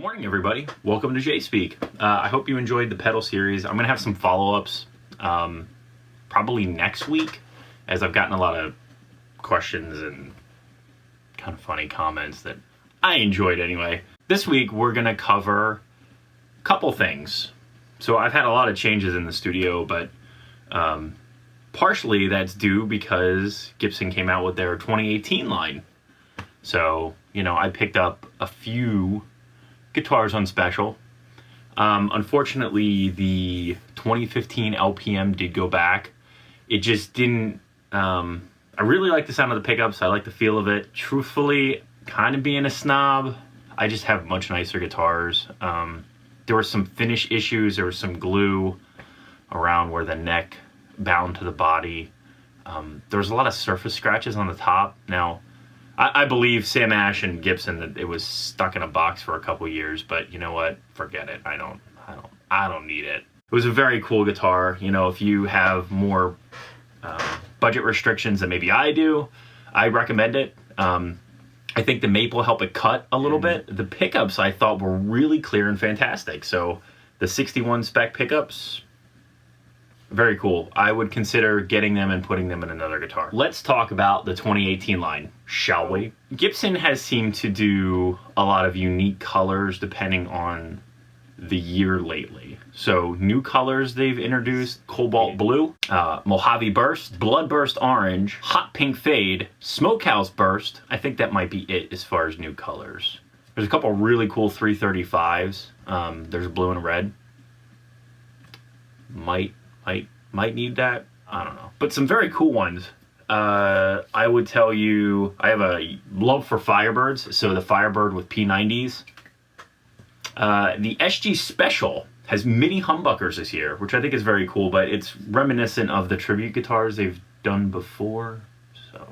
Morning, everybody. Welcome to J-Speak. I hope you enjoyed the pedal series. I'm going to have some follow-ups probably next week, as I've gotten a lot of questions and kind of funny comments that I enjoyed anyway. This week, we're going to cover a couple things. So I've had a lot of changes in the studio, but partially that's due because Gibson came out with their 2018 line. So, you know, I picked up a few guitars on special. Unfortunately, the 2015 LPM did go back. It just didn't, I really like the sound of the pickups. I like the feel of it. Truthfully, kind of being a snob, I just have much nicer guitars. There were some finish issues. There was some glue around where the neck bound to the body. There was a lot of surface scratches on the top. Now, I believe Sam Ash and Gibson that it was stuck in a box for a couple years, but you know what? Forget it. I don't need it. It was a very cool guitar. You know, if you have more budget restrictions than maybe I do, I recommend it. I think the maple helped it cut a little bit. The pickups I thought were really clear and fantastic. So the 61 spec pickups, very cool. I would consider getting them and putting them in another guitar. Let's talk about the 2018 line, shall we? Gibson has seemed to do a lot of unique colors depending on the year lately. So new colors they've introduced: Cobalt Blue, Mojave Burst, Bloodburst Orange, Hot Pink Fade, Smokehouse Burst. I think that might be it as far as new colors. There's a couple really cool 335s. There's blue and red. Might need that. I don't know. But some very cool ones. I would tell you, I have a love for Firebirds. So the Firebird with P90s. The SG Special has mini humbuckers this year, which I think is very cool, but it's reminiscent of the tribute guitars they've done before. So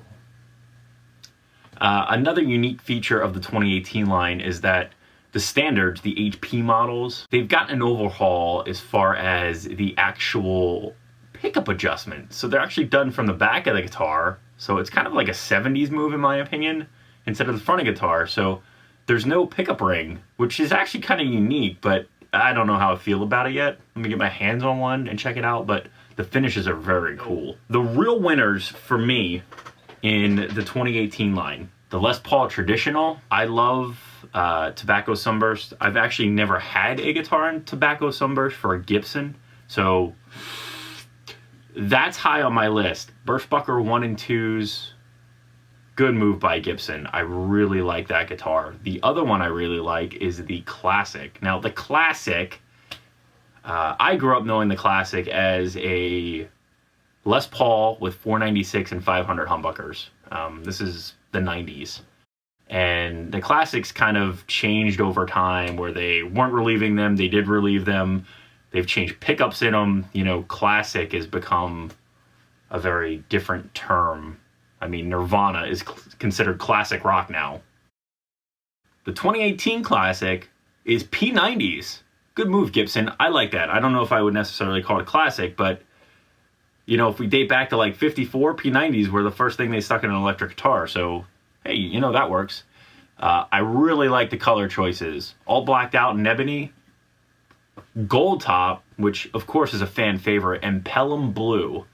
another unique feature of the 2018 line is that the standards, the HP models, they've gotten an overhaul as far as the actual pickup adjustment. So they're actually done from the back of the guitar. So it's kind of like a 70s move in my opinion, instead of the front of the guitar. So there's no pickup ring, which is actually kind of unique, but I don't know how I feel about it yet. Let me get my hands on one and check it out, but the finishes are very cool. The real winners for me in the 2018 line, the Les Paul Traditional. I love Tobacco Sunburst. I've actually never had a guitar in Tobacco Sunburst for a Gibson, so that's high on my list. Burstbucker 1 and 2s, good move by Gibson. I really like that guitar. The other one I really like is the Classic. Now the Classic, I grew up knowing the Classic as a Les Paul with 496 and 500 humbuckers. This is the 90s. And the Classics kind of changed over time, where they weren't relieving them, they did relieve them. They've changed pickups in them. You know, Classic has become a very different term. I mean, Nirvana is considered classic rock now. The 2018 Classic is P90s. Good move, Gibson. I like that. I don't know if I would necessarily call it a classic, but you know, if we date back to like 54, P90s were the first thing they stuck in an electric guitar. So hey, you know, that works. I really like the color choices. All blacked out in ebony. Gold top, which of course is a fan favorite, and Pelham Blue.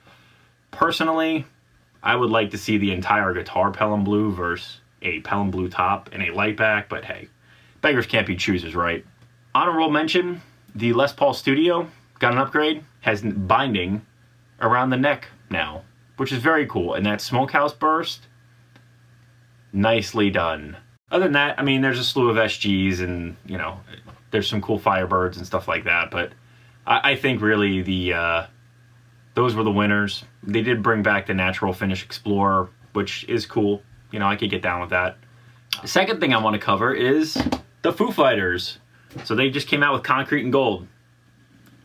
Personally, I would like to see the entire guitar Pelham Blue versus a Pelham Blue top and a light back, but hey, beggars can't be choosers, right? Honorable mention, the Les Paul Studio got an upgrade, has binding around the neck now, which is very cool. And that Smokehouse Burst, nicely done. Other than that, I mean, there's a slew of SGs and, you know, there's some cool Firebirds and stuff like that, but I think really those were the winners. They did bring back the Natural Finish Explorer, which is cool. You know, I could get down with that. The second thing I want to cover is the Foo Fighters. So they just came out with Concrete and Gold.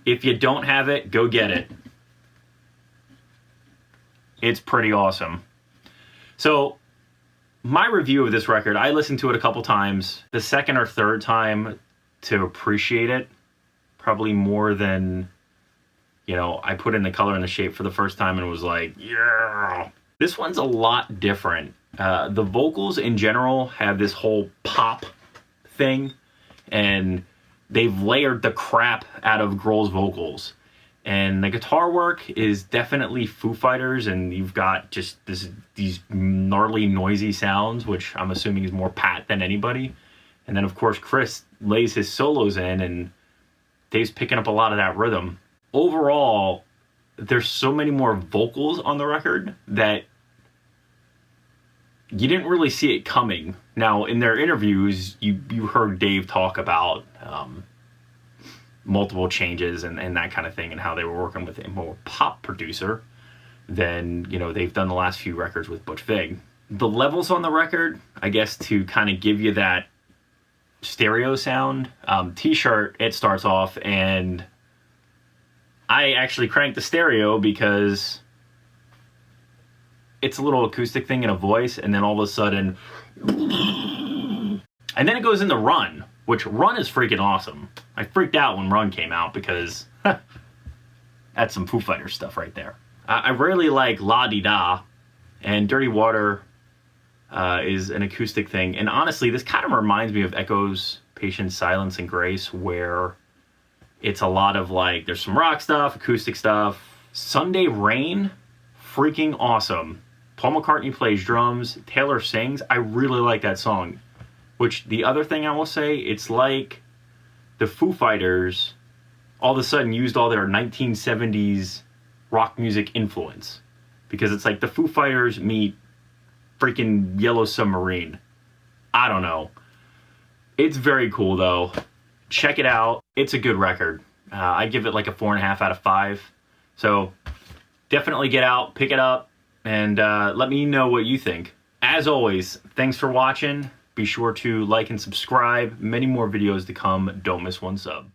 If you don't have it, go get it. It's pretty awesome. So my review of this record, I listened to it a couple times. The second or third time to appreciate it, probably more than, you know, I put in the color and the shape for the first time and was like, yeah. This one's a lot different. The vocals in general have this whole pop thing, and they've layered the crap out of Grohl's vocals. And the guitar work is definitely Foo Fighters, and you've got just these gnarly, noisy sounds, which I'm assuming is more Pat than anybody. And then, of course, Chris lays his solos in, and Dave's picking up a lot of that rhythm. Overall, there's so many more vocals on the record that you didn't really see it coming. Now, in their interviews, you heard Dave talk about multiple changes and that kind of thing, and how they were working with a more pop producer than, you know, they've done the last few records with Butch Vig. The levels on the record, I guess, to kind of give you that stereo sound, T-Shirt, it starts off, and I actually cranked the stereo because it's a little acoustic thing in a voice, and then all of a sudden, and then it goes into Run, which Run is freaking awesome. I freaked out when Run came out because that's some Foo Fighters stuff right there. I really like La Di Da, and Dirty Water is an acoustic thing. And honestly, this kind of reminds me of Echo's Patience, Silence, and Grace, where it's a lot of like, there's some rock stuff, acoustic stuff. Sunday Rain, freaking awesome. Paul McCartney plays drums, Taylor sings. I really like that song. Which, the other thing I will say, it's like the Foo Fighters all of a sudden used all their 1970s rock music influence. Because it's like the Foo Fighters meet freaking Yellow Submarine. I don't know. It's very cool, though. Check it out. It's a good record. I give it like a 4.5 out of 5. So, definitely get out, pick it up, and let me know what you think. As always, thanks for watching. Be sure to like and subscribe. Many more videos to come. Don't miss one sub.